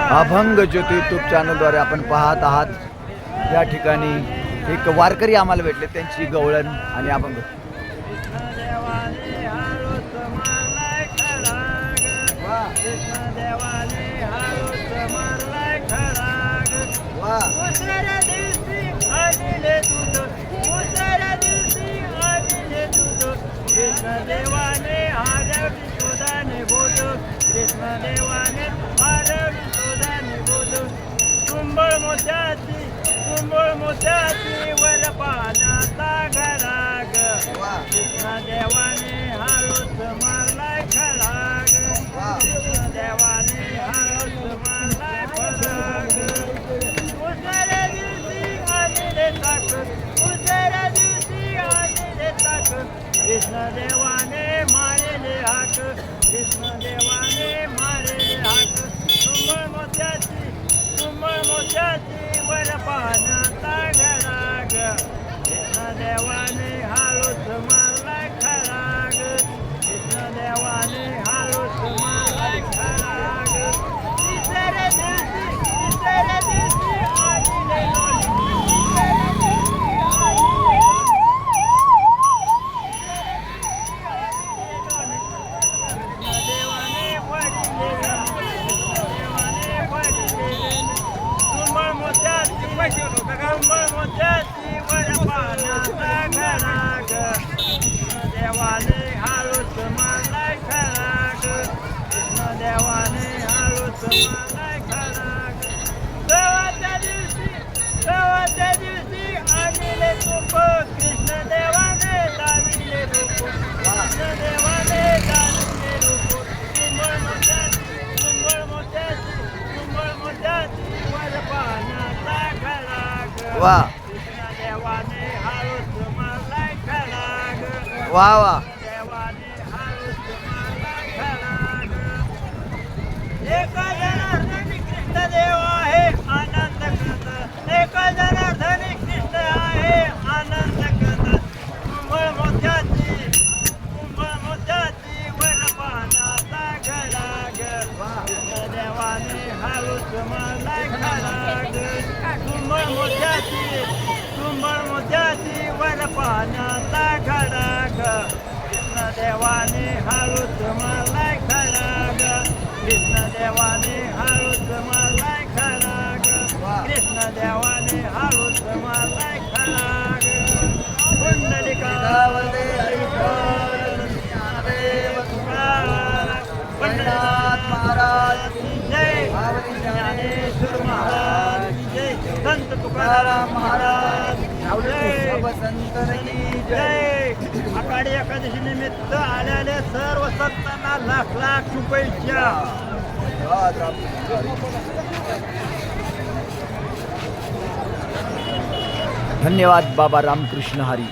अभंग ज्योती यूट्यूब चॅनलद्वारे आपण पाहत आहात। या ठिकाणी एक वारकरी आम्हाला भेटले, त्यांची गवळण आणि अभंग। कृष्णदेवाने हरवली शोधाने बोध, कृष्णदेवाने हरवली शोधाने बोध। तुंबळ मोत्याची वर पानाचा घराग, कृष्णदेवाने हळूच मारलाय खराग, कृष्णदेवाने हळूच मारलाय खराग। उसाऱ्या दिवशी आणले ताक, उसाऱ्या दिवशी आणले ताक, कृष्णदेवाने मारले हाक, कृष्णदेवाने मारले हाक। तुंबळ मोत्याची वर पानाचा घराग, कृष्णदेवाने हळूच मारलाय खराग, कृष्णदेवाने हळूच मारलाय खराग। तिसऱ्या दिवशी आणले मोत्याची वर पानाचा घराग, कृष्णदेवाने हळूच मारलाय खराग, कृष्णदेवाने हळूच मारलाय खराग। सवाच्या दिवशी आणले तूप, कृष्णदेवाने दाविले रूप, कृष्णदेवाने दाविले रूप। तुंबळ मोत्याची वर पानाचा घराग, वा कृष्णदेवाने हळूच मारलाय खराग, वा वा। देवाने हळूच मारलाय खराग। एका जनार्दनी कृष्णदेव आहे आनंद करत, एका जनार्दनी कृष्ण आहे आनंद करत। तुंबळ मोत्याची वर पानाचा घराग, कृष्णदेवाने हळूच मारलाय खराग। तुंबळ मोत्याची वर पानाचा घराग, कृष्णदेवाने हळूच मारलाय खराग, कृष्णदेवाने हळूच मारलाय खराग, कृष्णदेवाने हळूच मारलाय खराग। पुंडलिका पंढरीनाथ महाराज की जय, ज्ञानेश्वर महाराज की जय, संत तुकाराम महाराज जय, संतनी जय। आषाढी एकादशी निमित्त आलेले सर्व संतांना लाख लाख शुभेच्छा। धन्यवाद बाबा रामकृष्ण हरी।